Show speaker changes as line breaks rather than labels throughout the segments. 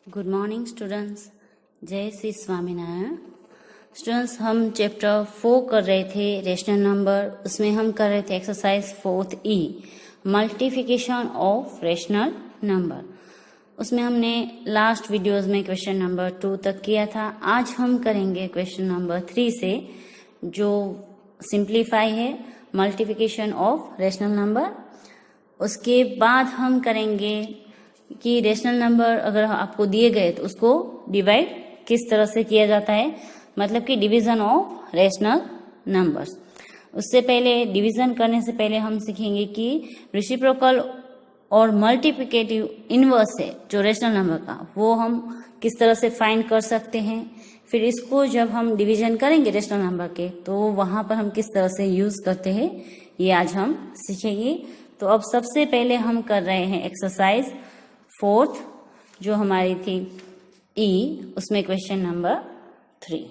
Good morning students, जय Shri Swaminarayan. Students, हम chapter 4 कर रहे थे रेशनल नंबर। उसमें हम कर रहे थे exercise 4 E, multiplication of rational number. उसमें हमने लास्ट वीडियोस में क्वेश्चन नंबर 2 तक किया था। आज हम करेंगे क्वेश्चन नंबर 3 से, जो सिंप्लीफाई है, मल्टीप्लिकेशन ऑफ रेशनल नंबर। उसके बाद हम करेंगे कि रेशनल नंबर अगर आपको दिए गए तो उसको डिवाइड किस तरह से किया जाता है, मतलब कि डिवीजन ऑफ रेशनल नंबर्स। उससे पहले, डिवीजन करने से पहले हम सीखेंगे कि रेसिप्रोकल और मल्टीप्लिकेटिव इनवर्स है जो रेशनल नंबर का, वो हम किस तरह से फाइंड कर सकते हैं। फिर इसको जब हम डिवीजन करेंगे रेशनल नंबर के, तो वहां पर हम किस तरह से यूज करते हैं, ये आज हम सीखेंगे। तो अब सबसे पहले हम कर रहे हैं एक्सरसाइज 4 जो हमारी थी E, उसमें question number 3,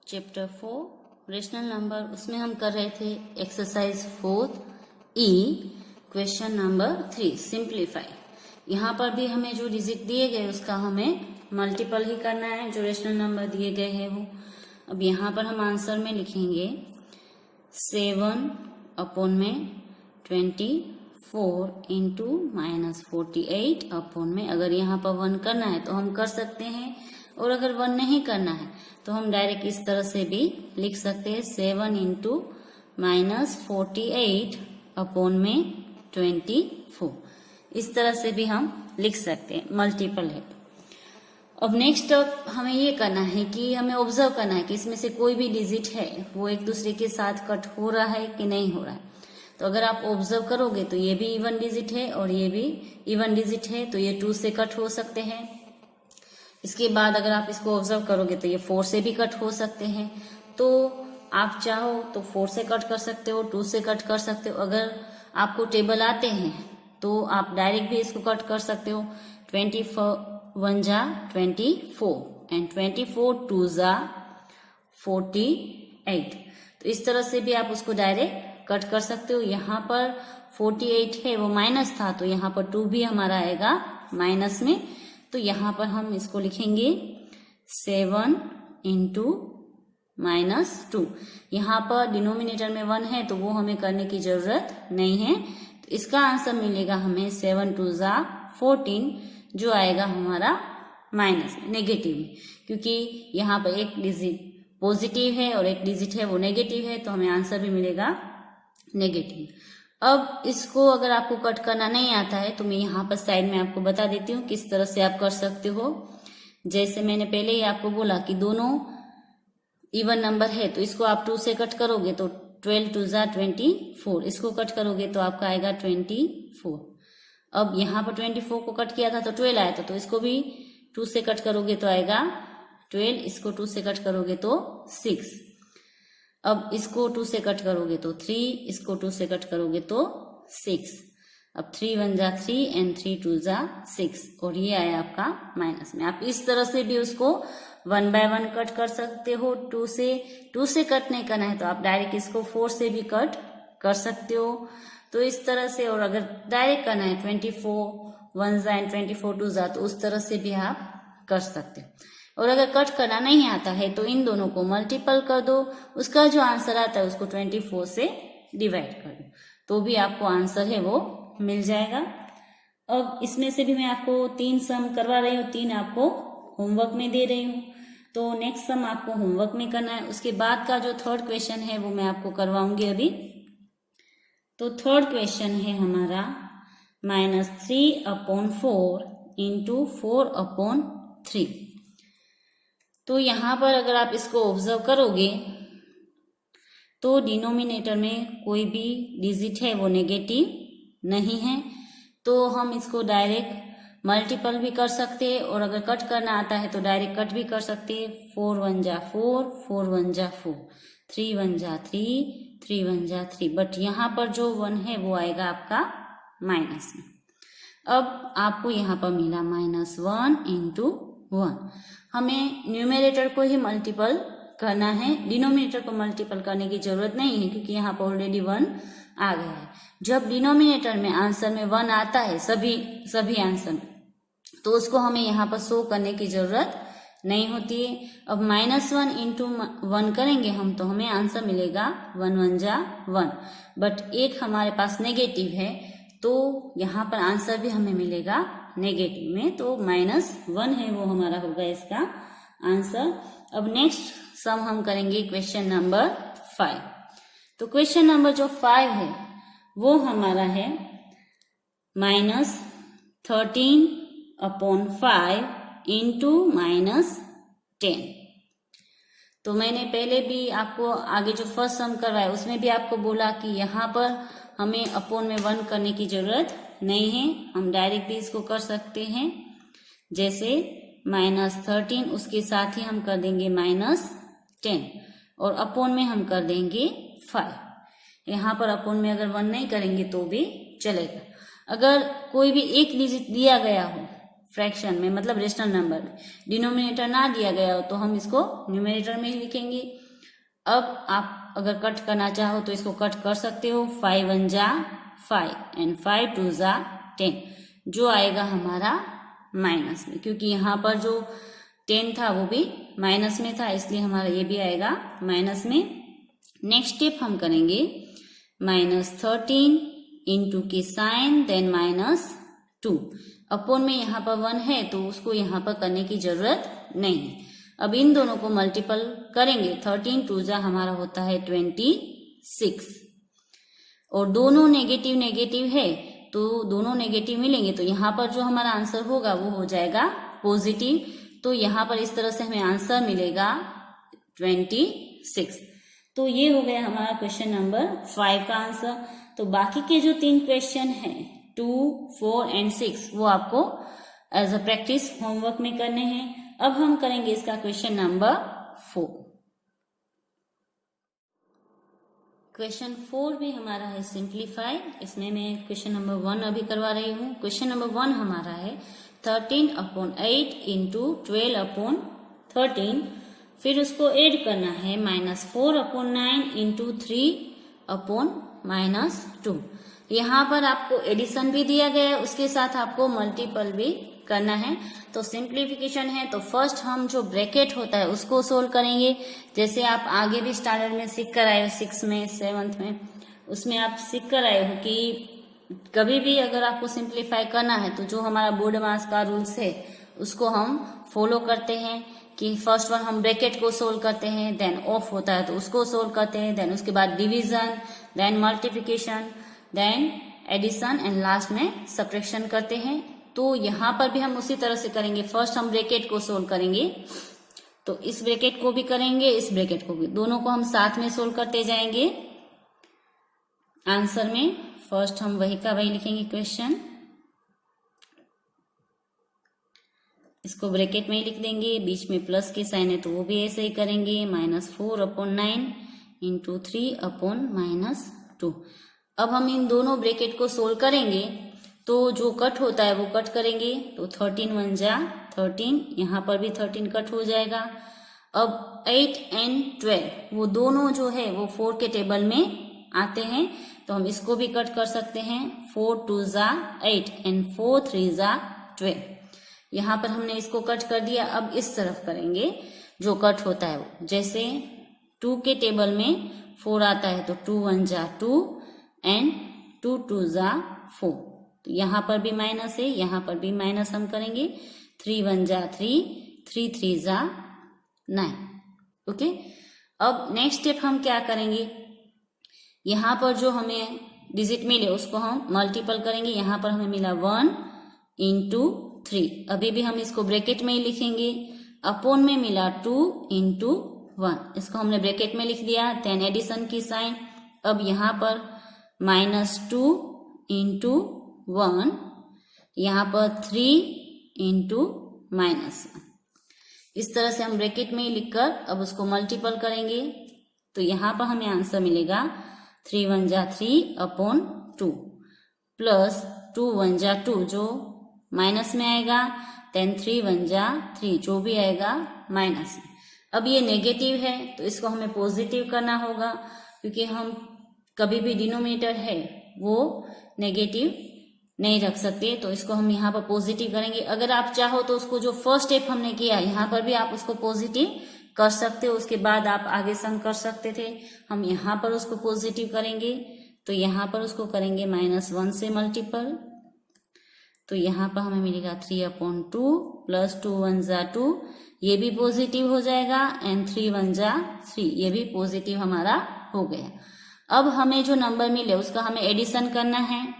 chapter 4 rational number. उसमें हम कर रहे थे exercise 4 E, question number 3, simplify. यहाँ पर भी हमें जो डिजिट दिए गए उसका हमें मल्टीपल ही करना है, जो रेशनल नंबर दिए गए हैं वो। अब यहाँ पर हम आंसर में लिखेंगे 7 अपॉन में 24 इंटू -48 अपॉन में, अगर यहाँ पर 1 करना है तो हम कर सकते हैं, और अगर 1 नहीं करना है तो हम डायरेक्ट इस तरह से भी लिख सकते हैं 7 इंटू -48 अपॉन में 24। इस तरह से भी हम लिख सकते हैं, मल्टीपल है। अब नेक्स्ट हमें ये करना है कि हमें ऑब्जर्व करना है कि इसमें से कोई भी डिजिट है वो एक दूसरे के साथ कट हो रहा है कि नहीं हो रहा है। तो अगर आप ऑब्जर्व करोगे तो ये भी इवन डिजिट है और ये भी इवन डिजिट है, तो ये 2 से कट हो सकते हैं। इसके बाद अगर आप इसको ऑब्जर्व करोगे तो ये 4 से भी कट हो सकते हैं। तो आप चाहो तो 4 से कट कर सकते हो, 2 से कट कर सकते हो। अगर आपको टेबल आते हैं तो आप डायरेक्ट भी इसको कट कर सकते हो। 24 जा 24 एंड 24 2 जा 48। तो इस तरह से भी आप उसको डायरेक्ट कट कर सकते हो। यहाँ पर 48 है, वो माइनस था, तो यहाँ पर 2 भी हमारा आएगा माइनस में। तो यहाँ पर हम इसको लिखेंगे 7 इंटू -2। यहाँ पर डिनोमिनेटर में 1 है तो वो हमें करने की जरूरत नहीं है। तो इसका आंसर मिलेगा हमें 7 2 जा 14, जो आएगा हमारा माइनस में, नेगेटिव में, क्योंकि यहाँ पर एक डिजिट पॉजिटिव है और एक डिजिट है वो नेगेटिव है, तो हमें आंसर भी मिलेगा नेगेटिव। अब इसको अगर आपको कट करना नहीं आता है तो मैं यहाँ पर साइड में आपको बता देती हूँ किस तरह से आप कर सकते हो। जैसे मैंने पहले ही आपको बोला कि दोनों इवन नंबर है, तो इसको आप 2 से कट करोगे तो 12 2 जा 24, इसको कट करोगे तो आपका आएगा 24। अब यहाँ पर 24 को कट किया था तो 12 आया था, तो इसको भी 2 से कट करोगे तो आएगा 12, इसको 2 से कट करोगे तो 6। अब इसको 2 से कट करोगे तो 3, इसको 2 से कट करोगे तो 6। अब 3 1 जा 3 एंड 3 2 जा 6, और ये आया आपका माइनस में। आप इस तरह से भी उसको 1 बाय 1 कट कर सकते हो। 2 से कट नहीं करना है तो आप डायरेक्ट इसको 4 से भी कट कर सकते हो। तो इस तरह से, और अगर डायरेक्ट करना है 24 1 जा एंड 24 2 जा, तो उस तरह से भी आप कर सकते हो। और अगर कट करना नहीं आता है तो इन दोनों को मल्टीपल कर दो, उसका जो आंसर आता है उसको 24 से डिवाइड कर दो, तो भी आपको आंसर है वो मिल जाएगा। अब इसमें से भी मैं आपको 3 सम करवा रही हूँ, 3 आपको होमवर्क में दे रही हूँ। तो नेक्स्ट सम आपको होमवर्क में करना है। उसके बाद का जो थर्ड क्वेश्चन है वो मैं आपको करवाऊंगी अभी। तो थर्ड क्वेश्चन है हमारा -3 अपॉन 4 इंटू 4 अपॉन 3। तो यहाँ पर अगर आप इसको ऑब्जर्व करोगे तो डिनोमिनेटर में कोई भी डिजिट है वो नेगेटिव नहीं है, तो हम इसको डायरेक्ट मल्टीपल भी कर सकते हैं, और अगर कट करना आता है तो डायरेक्ट कट भी कर सकते हैं। 4 1 जा 4, 4 1 जा 4, 3 1 जा 3, 3 1 जा 3, बट यहाँ पर जो 1 है वो आएगा आपका माइनस में। अब आपको यहाँ पर मिला -1 इंटू 1। हमें न्यूमेरेटर को ही मल्टीपल करना है, डिनोमिनेटर को मल्टीपल करने की जरूरत नहीं है, क्योंकि यहाँ पर ऑलरेडी 1 आ गया है। जब डिनोमिनेटर में आंसर में 1 आता है, सभी आंसर में, तो उसको हमें यहाँ पर शो करने की जरूरत नहीं होती है। अब -1 इंटू 1 करेंगे हम तो हमें आंसर मिलेगा 1 1 जा 1, बट एक हमारे पास नेगेटिव है तो यहाँ पर आंसर भी हमें मिलेगा नेगेटिव में, तो -1 है वो हमारा होगा इसका आंसर। अब नेक्स्ट सम हम करेंगे क्वेश्चन नंबर 5। तो क्वेश्चन नंबर जो 5 है वो हमारा है -13/5 इंटू -10। तो मैंने पहले भी आपको आगे जो फर्स्ट सम करवाया उसमें भी आपको बोला कि यहाँ पर हमें अपॉन में 1 करने की जरूरत नहीं है, हम डायरेक्टली इसको कर सकते हैं। जैसे -13 उसके साथ ही हम कर देंगे -10 और अपॉन में हम कर देंगे 5। यहाँ पर अपॉन में अगर 1 नहीं करेंगे तो भी चलेगा। अगर कोई भी एक डिजिट दिया गया हो फ्रैक्शन में, मतलब रेशनल नंबर में, डिनोमिनेटर ना दिया गया हो तो हम इसको न्यूमरेटर में ही लिखेंगे। अब आप अगर कट करना चाहो तो इसको कट कर सकते हो, 5 1 जा 5 एंड 5 2 जा 10, जो आएगा हमारा माइनस में, क्योंकि यहाँ पर जो 10 था वो भी माइनस में था, इसलिए हमारा ये भी आएगा माइनस में। नेक्स्ट स्टेप हम करेंगे -13 इंटू की साइन देन -2। अपॉन में यहाँ पर 1 है तो उसको यहाँ पर करने की जरूरत नहीं है। अब इन दोनों को मल्टीपल करेंगे, 13 2 जा हमारा होता है 26 और दोनों नेगेटिव नेगेटिव है तो दोनों नेगेटिव मिलेंगे तो यहाँ पर जो हमारा आंसर होगा वो हो जाएगा पॉजिटिव। तो यहाँ पर इस तरह से हमें आंसर मिलेगा 26। तो ये हो गया हमारा क्वेश्चन नंबर 5 का आंसर। तो बाकी के जो 3 क्वेश्चन हैं 2, 4 एंड 6 वो आपको एज अ प्रैक्टिस होमवर्क में करने हैं। अब हम करेंगे इसका क्वेश्चन नंबर 4। क्वेश्चन 4 भी हमारा है सिंप्लीफाई। इसमें मैं क्वेश्चन नंबर 1 अभी करवा रही हूँ। क्वेश्चन नंबर 1 हमारा है 13/8 इंटू 12/13, फिर उसको ऐड करना है -4/9 इंटू 3/-2। यहाँ पर आपको एडिशन भी दिया गया है, उसके साथ आपको मल्टीपल भी करना है। तो सिंप्लीफिकेशन है तो फर्स्ट हम जो ब्रैकेट होता है उसको सोल्व करेंगे। जैसे आप आगे भी स्टैंडर्ड में सीख कर आए हो, 6 में 7th में, उसमें आप सीख कर आए हो कि कभी भी अगर आपको सिंप्लीफाई करना है तो जो हमारा बोर्ड मास का रूल्स है उसको हम फॉलो करते हैं कि फर्स्ट वन हम ब्रैकेट को सोल्व करते हैं, देन ऑफ होता है तो उसको सोल्व करते हैं, देन उसके बाद division, then multiplication, then addition and last में सब्ट्रैक्शन करते हैं। तो यहाँ पर भी हम उसी तरह से करेंगे। फर्स्ट हम ब्रैकेट को सोल्व करेंगे तो इस ब्रैकेट को भी करेंगे, इस ब्रैकेट को भी, दोनों को हम साथ में सोल्व करते जाएंगे। आंसर में फर्स्ट हम वही का वही लिखेंगे क्वेश्चन, इसको ब्रैकेट में ही लिख देंगे, बीच में प्लस के साइन है तो वो भी ऐसे ही करेंगे, -4/9 इंटू 3/-2। अब हम इन दोनों ब्रैकेट को सोल्व करेंगे तो जो कट होता है वो कट करेंगे, तो 13 1 जा 13, यहाँ पर भी 13 कट हो जाएगा। अब 8 एंड 12 वो दोनों जो है वो 4 के टेबल में आते हैं तो हम इसको भी कट कर सकते हैं, 4 2 जा 8 एंड 4 3 जा 12। यहाँ पर हमने इसको कट कर दिया। अब इस तरफ करेंगे जो कट होता है वो, जैसे 2 के टेबल में 4 आता है तो 2 1 जा 2 एंड 2 2 जा 4, तो यहाँ पर भी माइनस है, यहाँ पर भी माइनस हम करेंगे, 3 1 जा 3, 3 3 जा 9। ओके, अब नेक्स्ट स्टेप हम क्या करेंगे, यहाँ पर जो हमें डिजिट मिले उसको हम मल्टीपल करेंगे। यहाँ पर हमें मिला 1 इंटू 3, अभी भी हम इसको ब्रैकेट में ही लिखेंगे। अपॉन में मिला 2 इंटू 1, इसको हमने ब्रैकेट में लिख दिया, देन एडिशन की साइन। अब यहाँ पर -2 इंटू 1, यहाँ पर 3 इंटू -1, इस तरह से हम ब्रैकेट में ही लिखकर अब उसको मल्टीपल करेंगे तो यहाँ पर हमें आंसर मिलेगा 3 1 जा 3/2 प्लस 2 1 जा 2 जो माइनस में आएगा, देन 3 1 जा 3 जो भी आएगा माइनस में। अब ये नेगेटिव है तो इसको हमें पॉजिटिव करना होगा, क्योंकि हम कभी भी डिनोमिनेटर है वो नेगेटिव नहीं रख सकते, तो इसको हम यहाँ पर पॉजिटिव करेंगे। अगर आप चाहो तो उसको जो फर्स्ट स्टेप हमने किया यहाँ पर भी आप उसको पॉजिटिव कर सकते हो, उसके बाद आप आगे सम कर सकते थे। हम यहाँ पर उसको पॉजिटिव करेंगे, तो यहाँ पर उसको करेंगे -1 से मल्टीपल, तो यहाँ पर हमें मिलेगा 3/2 प्लस 2 1 जा 2, ये भी पॉजिटिव हो जाएगा, एंड 3 1 जा 3, ये भी पॉजिटिव हमारा हो गया। अब हमें जो नंबर मिले उसका हमें एडिशन करना है।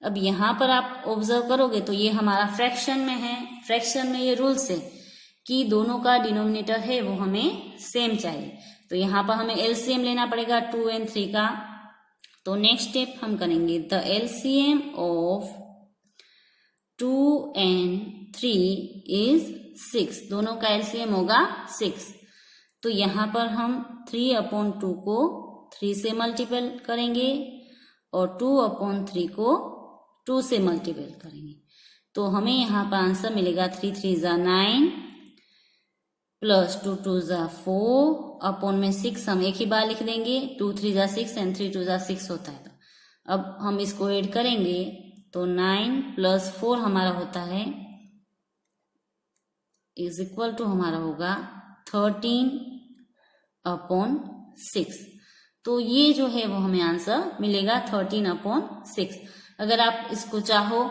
अब यहाँ पर आप ऑब्जर्व करोगे तो ये हमारा फ्रैक्शन में है। फ्रैक्शन में ये रूल्स है कि दोनों का डिनोमिनेटर है वो हमें सेम चाहिए, तो यहाँ पर हमें एलसीएम लेना पड़ेगा 2 and 3 का। तो नेक्स्ट स्टेप हम करेंगे the LCM of 2 and 3 is 6, दोनों का एलसीएम होगा 6। तो यहाँ पर हम 3/2 को 3 से मल्टीपल करेंगे और 2/3 को 2 से मल्टीपल करेंगे, तो हमें यहाँ पर आंसर मिलेगा 3 3 जा 9 प्लस 2 2 जा 4 अपॉन में 6 हम एक ही बार लिख देंगे, 2 3 जा 6 एंड 3 2 जा 6 होता है। तो अब हम इसको ऐड करेंगे तो 9 प्लस 4 हमारा होता है इज इक्वल टू हमारा होगा 13/6। तो ये जो है वो हमें आंसर मिलेगा 13/6। अगर आप इसको चाहो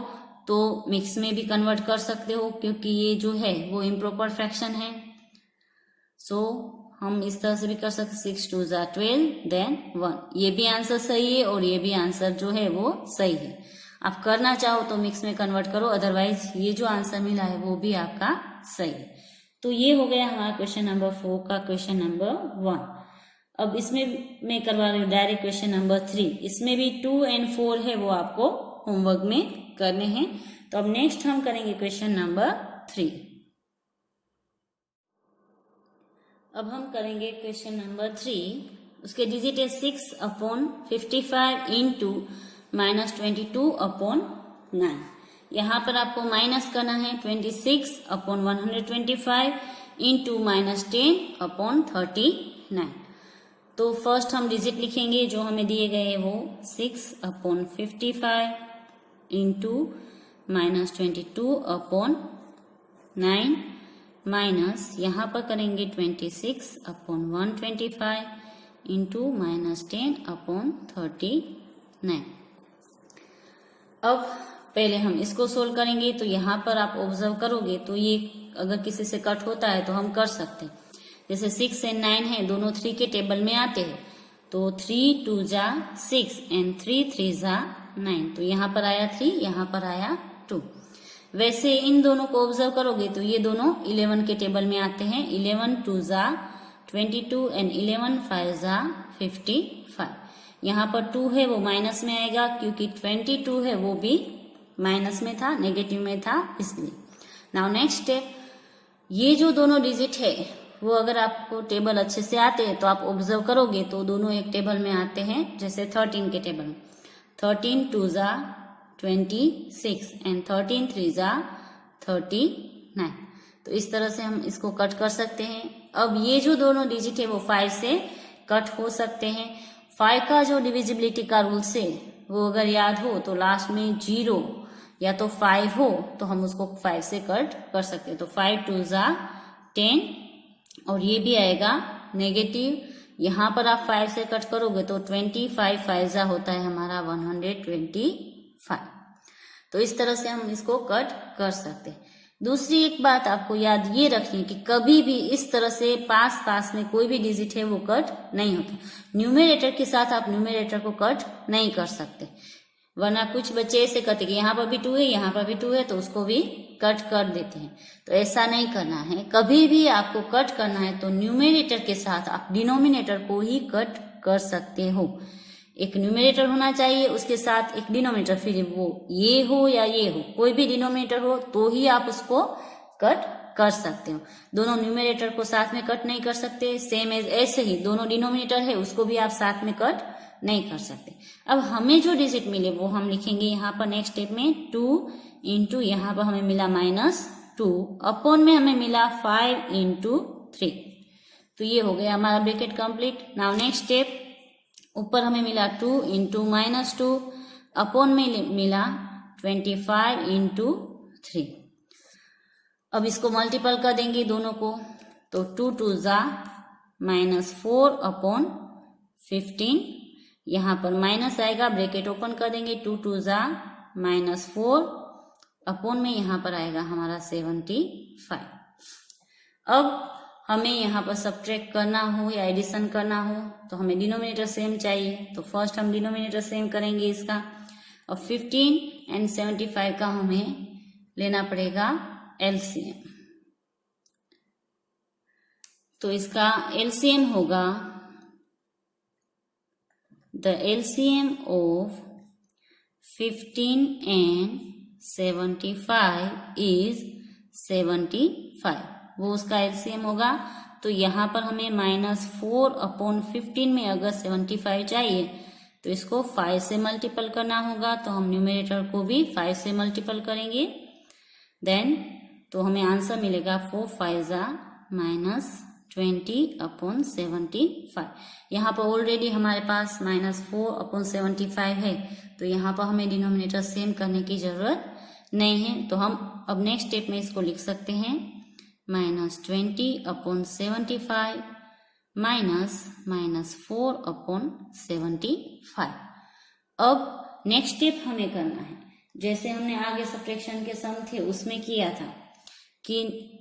तो मिक्स में भी कन्वर्ट कर सकते हो, क्योंकि ये जो है वो इम्प्रॉपर फ्रैक्शन है। सो हम इस तरह से भी कर सकते, 6 2 जा 12 देन 1, ये भी आंसर सही है और ये भी आंसर जो है वो सही है। आप करना चाहो तो मिक्स में कन्वर्ट करो, अदरवाइज ये जो आंसर मिला है वो भी आपका सही है। तो ये हो गया हमारा क्वेश्चन नंबर 4 का क्वेश्चन नंबर 1। अब इसमें मैं करवा रही हूँ डायरेक्ट क्वेश्चन नंबर 3, इसमें भी 2 and 4 है वो आपको होमवर्क में करने हैं। तो अब नेक्स्ट हम करेंगे क्वेश्चन नंबर 3। अब हम करेंगे क्वेश्चन नंबर 3, उसके डिजिट है 6/55 इंटू -22/9। यहाँ पर आपको माइनस करना है 26/125 इंटू -10/39। तो फर्स्ट हम डिजिट लिखेंगे जो हमें दिए गए हैं वो 6/55 इंटू -22/9 माइनस यहाँ पर करेंगे 26/125 इंटू -10/39। अब पहले हम इसको सोल्व करेंगे, तो यहाँ पर आप ऑब्जर्व करोगे तो ये अगर किसी से कट होता है तो हम कर सकते हैं। जैसे 6 and 9 है, दोनों 3 के टेबल में आते हैं, तो 3 2 जा 6 एंड 3 3 जा 9, तो यहाँ पर आया 3, यहाँ पर आया 2। वैसे इन दोनों को ऑब्जर्व करोगे तो ये दोनों 11 के टेबल में आते हैं, 11 2 जा 22 एंड 11 5 जा 55। यहाँ पर 2 है वो माइनस में आएगा, क्योंकि 22 है वो भी माइनस में था, नेगेटिव में था, इसलिए। नाउ नेक्स्ट स्टेप, ये जो दोनों डिजिट है वो अगर आपको टेबल अच्छे से आते हैं तो आप ऑब्जर्व करोगे तो दोनों एक टेबल में आते हैं। जैसे 13 के टेबल में 13 2 जा 26 एंड 13 3 जा 39, तो इस तरह से हम इसको कट कर सकते हैं। अब ये जो दोनों डिजिट है वो 5 से कट हो सकते हैं। 5 का जो डिविजिबिलिटी का रूल्स है वो अगर याद हो तो लास्ट में 0 या तो 5 हो तो हम उसको 5 से कट कर सकते हैं। तो 5 2 जा 10 और ये भी आएगा नेगेटिव, यहाँ पर आप 5 से कट करोगे तो 25 5 जा होता है हमारा 125। तो इस तरह से हम इसको कट कर सकते हैं। दूसरी एक बात आपको याद ये रखनी है कि कभी भी इस तरह से पास पास में कोई भी डिजिट है वो कट नहीं होता। न्यूमरेटर के साथ आप न्यूमरेटर को कट नहीं कर सकते, वरना कुछ बच्चे ऐसे कहते कि यहाँ पर भी 2 है, यहाँ पर भी 2 है, तो उसको भी कट कर देते हैं। तो ऐसा नहीं करना है, कभी भी आपको कट करना है तो न्यूमरेटर के साथ आप डिनोमिनेटर को ही कट कर सकते हो। एक न्यूमरेटर होना चाहिए, उसके साथ एक डिनोमिनेटर, फिर वो ये हो या ये हो, कोई भी डिनोमिनेटर हो तो ही आप उसको कट कर सकते हो। दोनों न्यूमरेटर को साथ में कट नहीं कर सकते। सेम एज ऐसे ही दोनों डिनोमिनेटर है उसको भी आप साथ में कट नहीं कर सकते। अब हमें जो डिजिट मिले वो हम लिखेंगे यहाँ पर नेक्स्ट स्टेप में 2 इंटू यहाँ पर हमें मिला -2 अपॉन में हमें मिला 5 इंटू 3। तो ये हो गया हमारा bracket complete. Now next step, ऊपर हमें मिला 2 इंटू -2 अपॉन में मिला 25 इंटू 3। अब इसको मल्टीपल कर देंगे दोनों को, तो 2 2 ज़ा -4 अपॉन 15। यहाँ पर माइनस आएगा, ब्रैकेट ओपन कर देंगे, 2 2 ज़ा -4 अपॉन में यहाँ पर आएगा हमारा 75। अब हमें यहाँ पर सब्ट्रैक्ट करना हो या एडिशन करना हो तो हमें डिनोमिनेटर सेम चाहिए। तो फर्स्ट हम डिनोमिनेटर सेम करेंगे इसका। अब 15 एंड 75 का हमें लेना पड़ेगा एलसीएम। तो इसका एलसीएम होगा, the LCM of 15 and 75 is 75। वो उसका एलसीएम होगा। तो यहाँ पर हमें -4 अपॉन 15 में अगर 75 चाहिए तो इसको 5 से मल्टीपल करना होगा। तो हम न्यूमरेटर को भी 5 से मल्टीपल करेंगे। देन तो हमें आंसर मिलेगा 4 5 ज़ा -20 अपॉन 75। यहाँ पर ऑलरेडी हमारे पास -4 अपॉन 75 है, तो यहाँ पर हमें डिनोमिनेटर सेम करने की जरूरत नहीं है। तो हम अब नेक्स्ट स्टेप में इसको लिख सकते हैं -20 अपॉन 75 -4 अपॉन 75। अब नेक्स्ट स्टेप हमें करना है, जैसे हमने आगे सब्ट्रैक्शन के सम थे उसमें किया था कि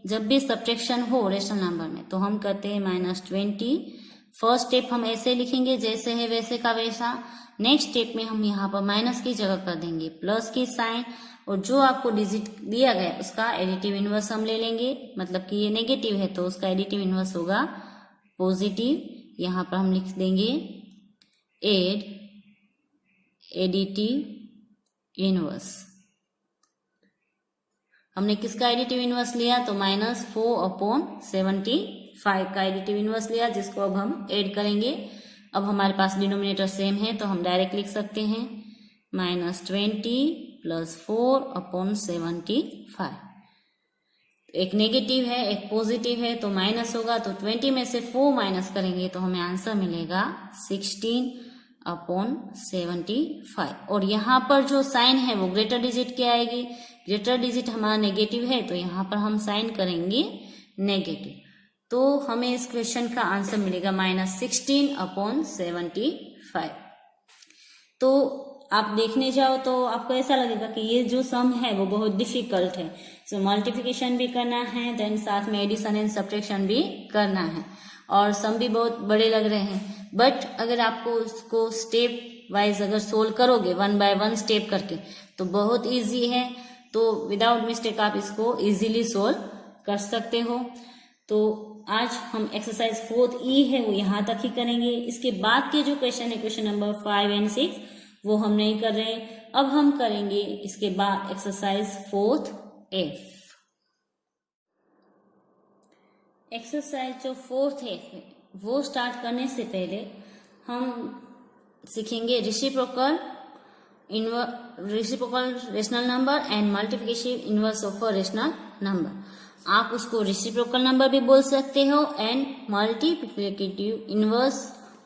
जब भी सब्ट्रैक्शन हो रेशनल नंबर में तो हम करते हैं -20। फर्स्ट स्टेप हम ऐसे लिखेंगे जैसे है वैसे का वैसा। नेक्स्ट स्टेप में हम यहाँ पर माइनस की जगह कर देंगे प्लस की साइन, और जो आपको डिजिट दिया गया उसका एडिटिव इनवर्स हम ले लेंगे। मतलब कि ये नेगेटिव है तो उसका एडिटिव इनवर्स होगा पॉजिटिव। यहाँ पर हम लिख देंगे एडिटिव इनवर्स। हमने किसका एडिटिव इनवर्स लिया, तो -4 अपॉन 75 का एडिटिव इनवर्स लिया, जिसको अब हम ऐड करेंगे। अब हमारे पास डिनोमिनेटर सेम है तो हम डायरेक्ट लिख सकते हैं -20 + 4 अपॉन 75। एक नेगेटिव है एक पॉजिटिव है तो माइनस होगा, तो 20 में से 4 माइनस करेंगे तो हमें आंसर मिलेगा 16 अपॉन 75। और यहाँ पर जो साइन है वो ग्रेटर डिजिट की आएगी। ग्रेटर डिजिट हमारा नेगेटिव है तो यहाँ पर हम साइन करेंगे नेगेटिव। तो हमें इस क्वेश्चन का आंसर मिलेगा -16 अपॉन 75। तो आप देखने जाओ तो आपको ऐसा लगेगा कि ये जो सम है वो बहुत डिफिकल्ट है। सो मल्टीप्लिकेशन भी करना है, देन साथ में एडिशन एंड सब्ट्रैक्शन भी करना है, और सम भी बहुत बड़े लग रहे हैं। बट अगर आपको उसको स्टेप वाइज अगर सोल्व करोगे 1 बाय 1 स्टेप करके तो बहुत इजी है। तो विदाउट मिस्टेक आप इसको इजीली सोल्व कर सकते हो। तो आज हम एक्सरसाइज 4th E है वो यहाँ तक ही करेंगे। इसके बाद के जो क्वेश्चन है क्वेश्चन नंबर 5 एंड 6 वो हम नहीं कर रहे हैं। अब हम करेंगे इसके बाद एक्सरसाइज 4th F। एक्सरसाइज जो 4th F है वो स्टार्ट करने से पहले हम सीखेंगे reciprocal rational number and multiplicative inverse of a rational number. आप उसको रेसिप्रोकल नंबर भी बोल सकते हो and multiplicative inverse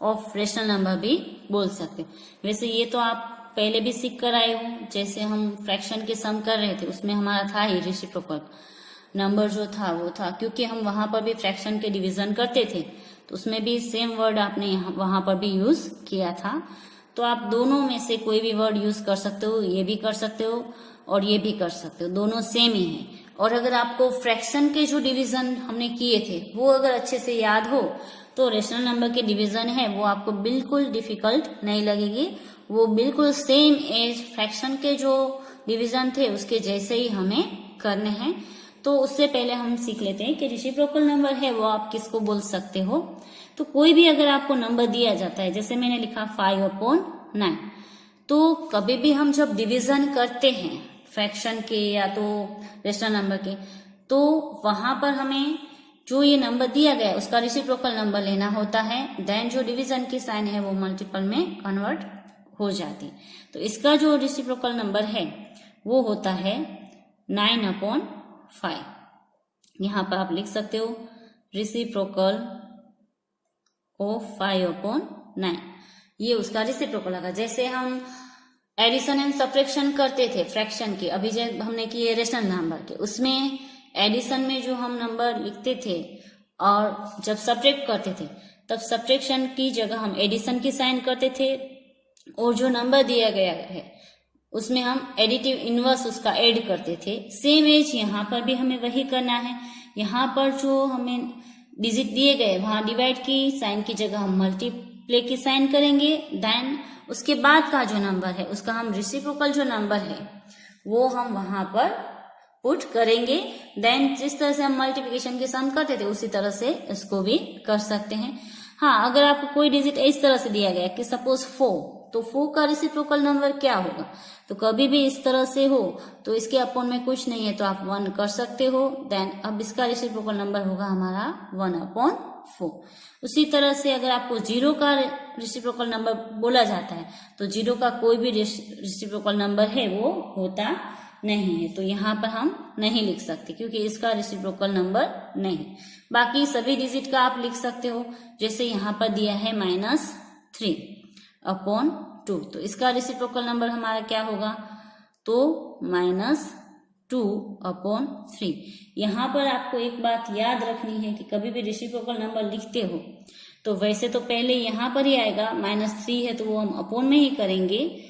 of rational number भी बोल सकते हो। वैसे ये तो आप पहले भी सीख कर आए हो। जैसे हम फ्रैक्शन के सम कर रहे थे उसमें हमारा था ही रेसिप्रोकल नंबर जो था वो था, क्योंकि हम वहां पर भी फ्रैक्शन के डिवीजन करते थे तो उसमें भी सेम वर्ड आपने वहां पर भी यूज किया था। तो आप दोनों में से कोई भी वर्ड यूज कर सकते हो, ये भी कर सकते हो और ये भी कर सकते हो, दोनों सेम ही है। और अगर आपको फ्रैक्शन के जो डिवीजन हमने किए थे वो अगर अच्छे से याद हो तो रेशनल नंबर के डिवीजन है वो आपको बिल्कुल डिफिकल्ट नहीं लगेगी। वो बिल्कुल सेम एज फ्रैक्शन के जो डिवीजन थे उसके जैसे ही हमें करने हैं। तो उससे पहले हम सीख लेते हैं कि रेसिप्रोकल नंबर है वो आप किसको बोल सकते हो। तो कोई भी अगर आपको नंबर दिया जाता है, जैसे मैंने लिखा 5/9, तो कभी भी हम जब डिवीजन करते हैं फ्रैक्शन के या तो रेशनल नंबर के, तो वहां पर हमें जो ये नंबर दिया गया है उसका रेसिप्रोकल नंबर लेना होता है। देन जो डिवीजन की साइन है वो मल्टीपल में कन्वर्ट हो जाती। तो इसका जो रेसिप्रोकल नंबर है वो होता है 9/5। यहाँ पर आप लिख सकते हो रेसिप्रोकल ऑफ 5/9। ये उसका रेसिप्रोकल होगा। जैसे हम एडिशन एंड सब्ट्रैक्शन करते थे फ्रैक्शन के, अभी जब हमने किए रेशनल नंबर के, उसमें एडिशन में जो हम नंबर लिखते थे और जब सब्ट्रैक्ट करते थे तब सब्ट्रैक्शन की जगह हम एडिशन की साइन करते थे, और जो नंबर दिया गया है उसमें हम एडिटिव इनवर्स उसका ऐड करते थे। सेम एज यहाँ पर भी हमें वही करना है। यहाँ पर जो हमें डिजिट दिए गए वहां डिवाइड की साइन की जगह हम मल्टीप्ले की साइन करेंगे। देन उसके बाद का जो नंबर है उसका हम रेसिप्रोकल जो नंबर है वो हम वहां पर पुट करेंगे। देन जिस तरह से हम मल्टीप्लिकेशन के सम करते थे उसी तरह से इसको भी कर सकते हैं। हाँ, अगर आपको कोई डिजिट इस तरह से दिया गया कि सपोज 4, तो 4 का रेसिप्रोकल नंबर क्या होगा, तो कभी भी इस तरह से हो तो इसके अपॉन में कुछ नहीं है तो आप 1 कर सकते हो। देन अब इसका रेसिप्रोकल नंबर होगा हमारा 1/4। उसी तरह से अगर आपको 0 का रेसिप्रोकल नंबर बोला जाता है तो 0 का कोई भी रेसिप्रोकल नंबर है वो होता नहीं है, तो यहाँ पर हम नहीं लिख सकते क्योंकि इसका रेसिप्रोकल नंबर नहीं। बाकी सभी डिजिट का आप लिख सकते हो, जैसे यहाँ पर दिया है -3/2, तो इसका रेसिप्रोकल नंबर हमारा क्या होगा, तो -2/3। यहाँ पर आपको एक बात याद रखनी है कि कभी भी रेसिप्रोकल नंबर लिखते हो तो वैसे तो पहले यहाँ पर ही आएगा, -3 है तो वो हम अपॉन में ही करेंगे।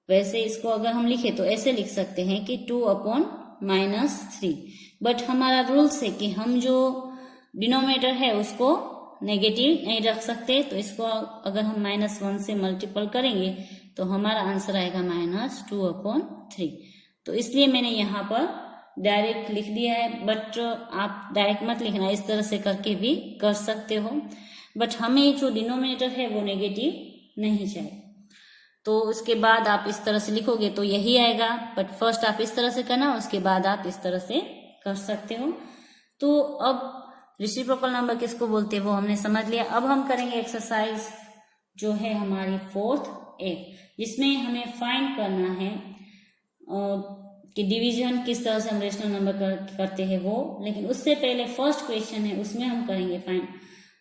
वैसे इसको अगर हम लिखे तो ऐसे लिख सकते हैं कि 2/-3, बट हमारा रूल्स है कि हम जो डिनोमिनेटर है उसको नेगेटिव नहीं रख सकते, तो इसको अगर हम -1 से मल्टीपल करेंगे तो हमारा आंसर आएगा -2/3। तो इसलिए मैंने यहाँ पर डायरेक्ट लिख दिया है, बट आप डायरेक्ट मत लिखना, इस तरह से करके भी कर सकते हो। बट हमें जो डिनोमिनेटर है वो नेगेटिव नहीं चाहिए, तो उसके बाद आप इस तरह से लिखोगे तो यही आएगा। बट फर्स्ट आप इस तरह से करना, उसके बाद आप इस तरह से कर सकते हो। तो अब रेसिप्रोकल नंबर किसको बोलते हैं वो हमने समझ लिया। अब हम करेंगे एक्सरसाइज जो है हमारी 4th A, जिसमें हमें फाइंड करना है कि डिवीजन किस तरह से हम रेशनल नंबर करते हैं वो। लेकिन उससे पहले फर्स्ट क्वेश्चन है उसमें हम करेंगे फाइंड,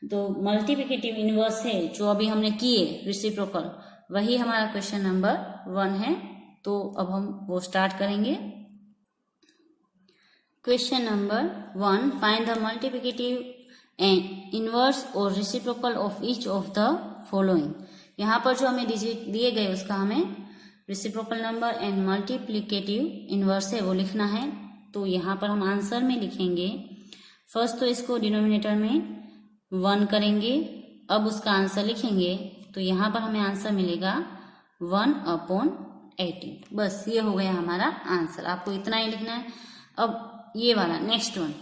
तो मल्टीप्लिकेटिव इनवर्स है जो अभी हमने किए रेसिप्रोकल, वही हमारा क्वेश्चन नंबर 1 है। तो अब हम वो स्टार्ट करेंगे। Question number 1, find the multiplicative and inverse और reciprocal of each of the following. यहाँ पर जो हमें डिजिट दिए गए उसका हमें reciprocal number and multiplicative inverse है वो लिखना है। तो यहाँ पर हम आंसर में लिखेंगे, फर्स्ट तो इसको डिनोमिनेटर में 1 करेंगे, अब उसका आंसर लिखेंगे, तो यहाँ पर हमें आंसर मिलेगा 1/18। बस ये हो गया हमारा आंसर, आपको इतना ही लिखना है। अब ये वाला नेक्स्ट वन,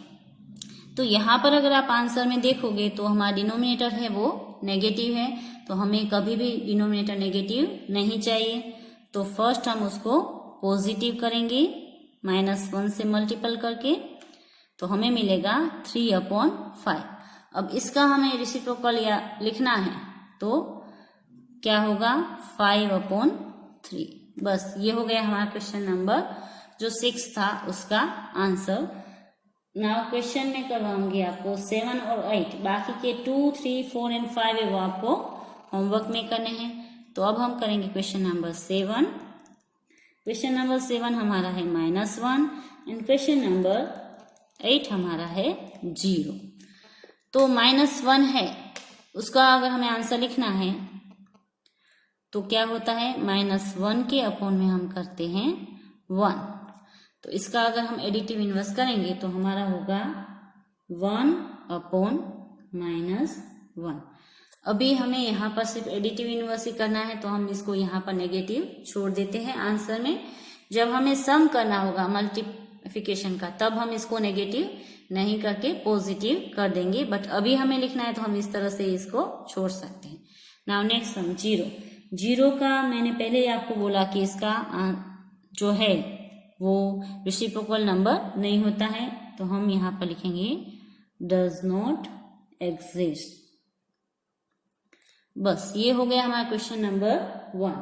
तो यहाँ पर अगर आप आंसर में देखोगे तो हमारा डिनोमिनेटर है वो नेगेटिव है, तो हमें कभी भी डिनोमिनेटर नेगेटिव नहीं चाहिए। तो फर्स्ट हम उसको पॉजिटिव करेंगे -1 से मल्टीपल करके, तो हमें मिलेगा 3/5। अब इसका हमें रेसिप्रोकल या लिखना है तो क्या होगा 5/3। बस ये हो गया हमारा क्वेश्चन नंबर जो 6 था उसका आंसर। नाउ क्वेश्चन में करवाऊंगी आपको 7 और 8, बाकी के 2, 3, 4 एंड 5 है वो आपको होमवर्क में करने हैं। तो अब हम करेंगे क्वेश्चन नंबर 7। क्वेश्चन नंबर 7 हमारा है -1 एंड क्वेश्चन नंबर 8 हमारा है 0। तो -1 है उसका अगर हमें आंसर लिखना है तो क्या होता है, -1 के अपॉन में हम करते हैं 1, तो इसका अगर हम एडिटिव इनवर्स करेंगे तो हमारा होगा 1/-1। अभी हमें यहाँ पर सिर्फ एडिटिव इनवर्स ही करना है, तो हम इसको यहाँ पर नेगेटिव छोड़ देते हैं आंसर में। जब हमें सम करना होगा मल्टीप्लिकेशन का तब हम इसको नेगेटिव नहीं करके पॉजिटिव कर देंगे, बट अभी हमें लिखना है तो हम इस तरह से इसको छोड़ सकते हैं। नाउ नेक्स्ट सम 0 का मैंने पहले ही आपको बोला कि इसका जो है वो रेसिप्रोकल नंबर नहीं होता है, तो हम यहाँ पर लिखेंगे डज नॉट एग्जिस्ट। बस ये हो गया हमारा क्वेश्चन नंबर 1।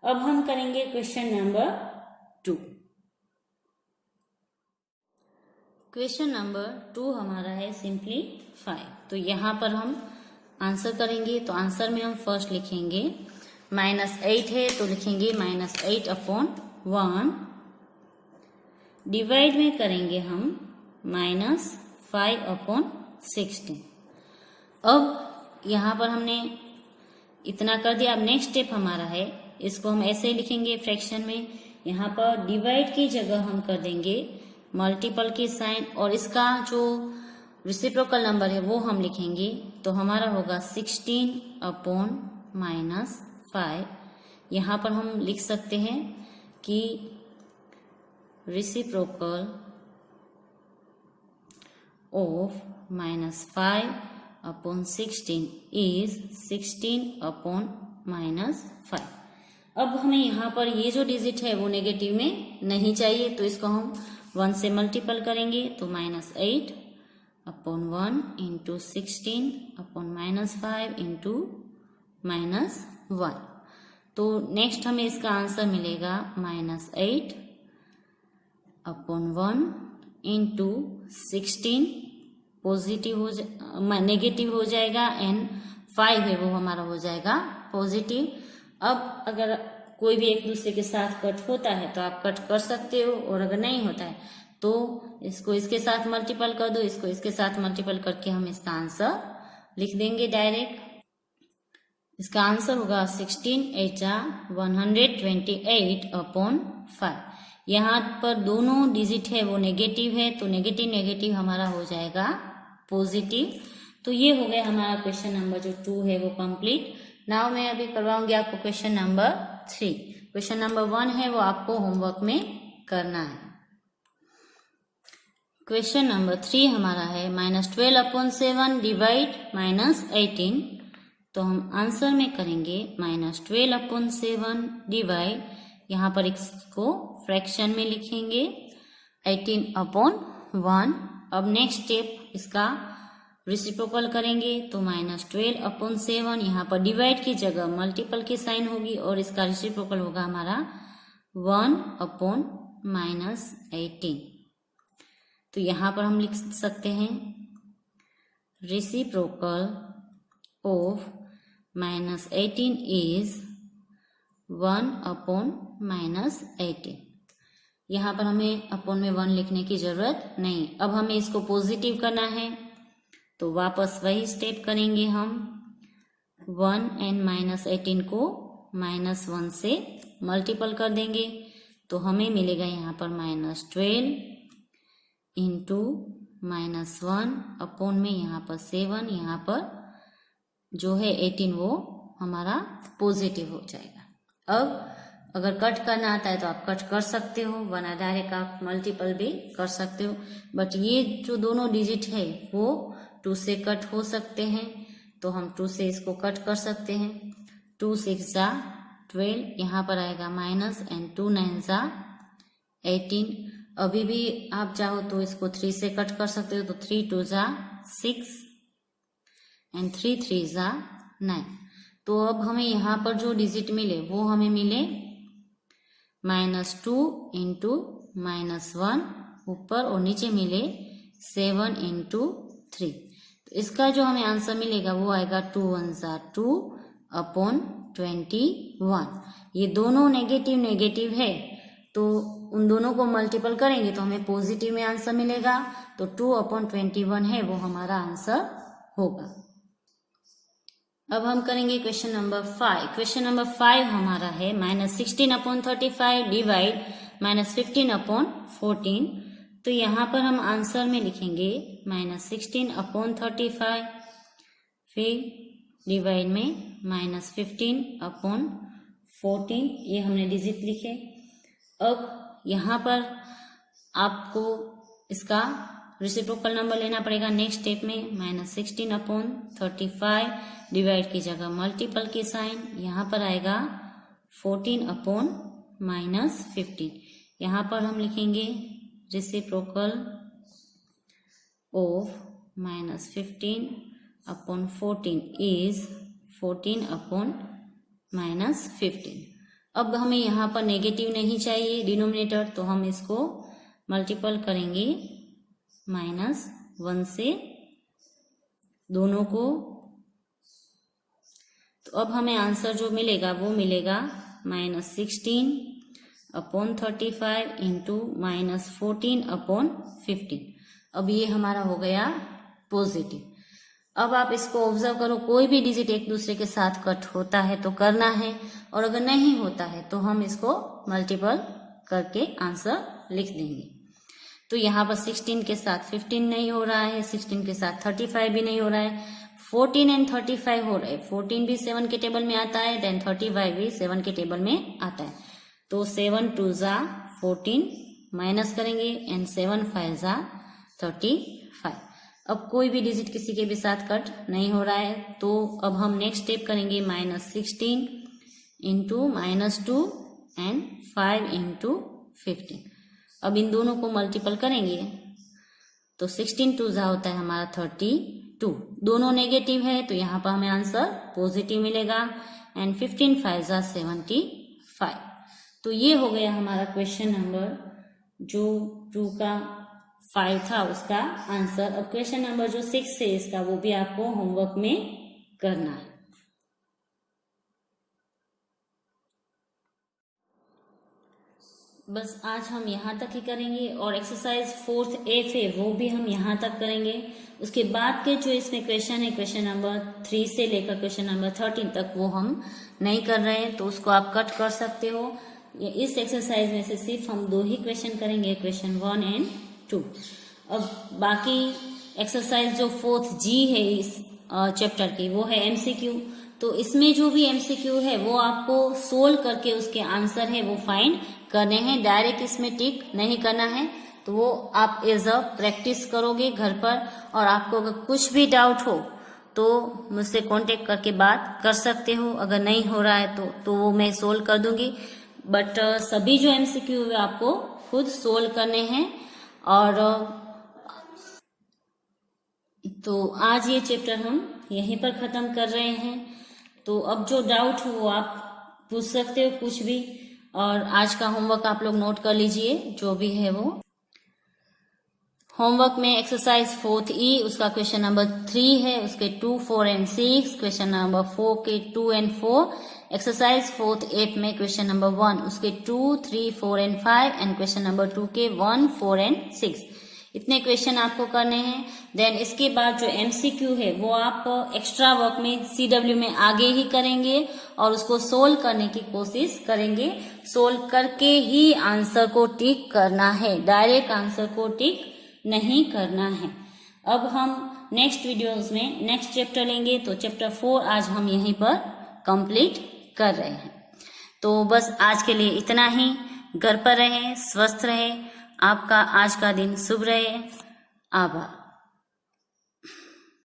अब हम करेंगे क्वेश्चन नंबर 2। क्वेश्चन नंबर 2 हमारा है सिंपलीफाई। तो यहाँ पर हम आंसर करेंगे, तो आंसर में हम फर्स्ट लिखेंगे -8 है तो लिखेंगे -8/1। डिवाइड में करेंगे हम -5/16। अब यहाँ पर हमने इतना कर दिया। अब नेक्स्ट स्टेप हमारा है, इसको हम ऐसे ही लिखेंगे फ्रैक्शन में। यहाँ पर डिवाइड की जगह हम कर देंगे मल्टीपल की साइन, और इसका जो रेसिप्रोकल नंबर है वो हम लिखेंगे। तो हमारा होगा 16/-5। यहाँ पर हम लिख सकते हैं कि रेसिप्रोकल ऑफ -5/16 इज 16/-5। अब हमें यहाँ पर ये जो डिजिट है वो नेगेटिव में नहीं चाहिए, तो इसको हम 1 से मल्टीपल करेंगे। तो -8/1 इंटू 16/-5 इंटू -1। तो नेक्स्ट हमें इसका आंसर मिलेगा -8/1 इंटू 16 पॉजिटिव नेगेटिव हो जाएगा, एंड 5 है वो हमारा हो जाएगा पॉजिटिव। अब अगर कोई भी एक दूसरे के साथ कट होता है तो आप कट कर सकते हो, और अगर नहीं होता है तो इसको इसके साथ मल्टीपल कर दो, इसको इसके साथ मल्टीपल करके हम इसका आंसर लिख देंगे डायरेक्ट। इसका आंसर होगा 16/128/5। यहाँ पर दोनों डिजिट है वो नेगेटिव है, तो नेगेटिव नेगेटिव हमारा हो जाएगा पॉजिटिव। तो ये हो गया हमारा क्वेश्चन नंबर जो 2 है वो कंप्लीट। नाउ मैं अभी करवाऊंगी आपको क्वेश्चन नंबर 3। क्वेश्चन नंबर 1 है वो आपको होमवर्क में करना है। क्वेश्चन नंबर 3 हमारा है -12/7 डिवाइड -18। तो हम आंसर में करेंगे -12/7 डिवाइड, यहाँ पर इसको फ्रैक्शन में लिखेंगे 18/1। अब नेक्स्ट स्टेप इसका रेसिप्रोकल करेंगे, तो -12/7 यहाँ पर डिवाइड की जगह मल्टीपल की साइन होगी, और इसका रेसिप्रोकल होगा हमारा 1/-18। तो यहाँ पर हम लिख सकते हैं रेसिप्रोकल ऑफ -18 इज 1/-18। यहाँ पर हमें अपॉन में 1 लिखने की जरूरत नहीं। अब हमें इसको पॉजिटिव करना है, तो वापस वही स्टेप करेंगे हम। 1 एंड -18 को -1 से मल्टीपल कर देंगे, तो हमें मिलेगा यहाँ पर -12 इंटू -1 अपॉन में यहाँ पर 7, यहाँ पर जो है 18 वो हमारा पॉजिटिव हो जाएगा। अब अगर कट करना आता है तो आप कट कर सकते हो, वरना डायरेक्ट आप मल्टीपल भी कर सकते हो। बट ये जो दोनों डिजिट है वो 2 से कट हो सकते हैं, तो हम 2 से इसको कट कर सकते हैं। 2 6 12, यहाँ पर आएगा माइनस, एंड 2 9 18। अभी भी आप चाहो तो इसको 3 से कट कर सकते हो, तो 3 2 6 एंड 3 3 9। तो अब हमें यहाँ पर जो डिजिट मिले वो हमें मिले -2 इंटू -1 ऊपर, और नीचे मिले 7 इंटू 3। तो इसका जो हमें आंसर मिलेगा वो आएगा 2 1 2/21। ये दोनों नेगेटिव नेगेटिव है, तो उन दोनों को मल्टीपल करेंगे तो हमें पॉजिटिव में आंसर मिलेगा। तो 2/21 है वो हमारा आंसर होगा। अब हम करेंगे क्वेश्चन नंबर 5। क्वेश्चन नंबर 5 हमारा है -16/35 डिवाइड -15/14। तो यहाँ पर हम आंसर में लिखेंगे -16/35, फिर डिवाइड में -15/14। ये हमने डिजिट लिखे। अब यहाँ पर आपको इसका रेसिप्रोकल नंबर लेना पड़ेगा नेक्स्ट स्टेप में। -16/35 डिवाइड की जगह मल्टीपल की साइन, यहाँ पर आएगा 14/-15। यहाँ पर हम लिखेंगे रेसिप्रोकल ऑफ -15/14 इज 14/-15। अब हमें यहाँ पर नेगेटिव नहीं चाहिए डिनोमिनेटर, तो हम इसको मल्टीपल करेंगे -1 से दोनों को। तो तो अब हमें आंसर जो मिलेगा वो मिलेगा -16/35 इंटू -14/15। अब ये हमारा हो गया पॉजिटिव। अब आप इसको ऑब्जर्व करो, कोई भी डिजिट एक दूसरे के साथ कट होता है तो करना है, और अगर नहीं होता है तो हम इसको मल्टीपल करके आंसर लिख देंगे। तो यहाँ पर 16 के साथ 15 नहीं हो रहा है, 16 के साथ 35 भी नहीं हो रहा है, 14 एंड 35 हो रहा है। 14 भी 7 के टेबल में आता है, देन 35 भी 7 के टेबल में आता है। तो 7 2 ज़ा 14 माइनस करेंगे एंड 7 5 ज़ा 35। अब कोई भी डिजिट किसी के भी साथ कट नहीं हो रहा है, तो अब हम नेक्स्ट स्टेप करेंगे -16 इंटू -2 एंड 5 इंटू 15। अब इन दोनों को मल्टीपल करेंगे तो 16 2 ज़ा होता है हमारा 32। दोनों नेगेटिव है तो यहाँ पर हमें आंसर पॉजिटिव मिलेगा, एंड 15 5 ज़ा 75। तो ये हो गया हमारा क्वेश्चन नंबर जो 2 का 5 था उसका आंसर। अब क्वेश्चन नंबर जो 6 है इसका, वो भी आपको होमवर्क में करना है। बस आज हम यहाँ तक ही करेंगे, और एक्सरसाइज 4th F है वो भी हम यहाँ तक करेंगे। उसके बाद के जो इसमें क्वेश्चन है, क्वेश्चन नंबर 3 से लेकर क्वेश्चन नंबर 13 तक, वो हम नहीं कर रहे हैं, तो उसको आप कट कर सकते हो। इस एक्सरसाइज में से सिर्फ हम 2 ही क्वेश्चन करेंगे, क्वेश्चन 1 एंड 2। अब बाकी एक्सरसाइज जो 4th G है इस चैप्टर की, वो है MCQ। तो इसमें जो भी MCQ है वो आपको सोल्व करके उसके आंसर है वो फाइंड करने हैं, डायरेक्ट इसमें टिक नहीं करना है। तो वो आप एज अ प्रैक्टिस करोगे घर पर, और आपको अगर कुछ भी डाउट हो तो मुझसे कांटेक्ट करके बात कर सकते हो। अगर नहीं हो रहा है तो वो मैं सोल्व कर दूंगी, बट सभी जो MCQ है आपको खुद सोल्व करने हैं। और तो आज ये चैप्टर हम यहीं पर खत्म कर रहे हैं। तो अब जो डाउट हो वो आप पूछ सकते हो कुछ भी, और आज का होमवर्क आप लोग नोट कर लीजिए जो भी है वो। होमवर्क में एक्सरसाइज 4th E उसका क्वेश्चन नंबर 3 है, उसके 2 4 एंड 6, क्वेश्चन नंबर 4 के 2 एंड 4, एक्सरसाइज 4th F में क्वेश्चन नंबर 1 उसके 2 3 4 एंड 5, एंड क्वेश्चन नंबर 2 के 1 4 एंड 6। इतने क्वेश्चन आपको करने हैं। देन इसके बाद जो MCQ है वो आप एक्स्ट्रा वर्क में CW में आगे ही करेंगे, और उसको सोल्व करने की कोशिश करेंगे। सोल्व करके ही आंसर को टिक करना है, डायरेक्ट आंसर को टिक नहीं करना है। अब हम नेक्स्ट वीडियोस में नेक्स्ट चैप्टर लेंगे, तो चैप्टर 4 आज हम यहीं पर कंप्लीट कर रहे हैं। तो बस आज के लिए इतना ही। घर पर रहें, स्वस्थ रहें, आपका आज का दिन शुभ रहे। आभार।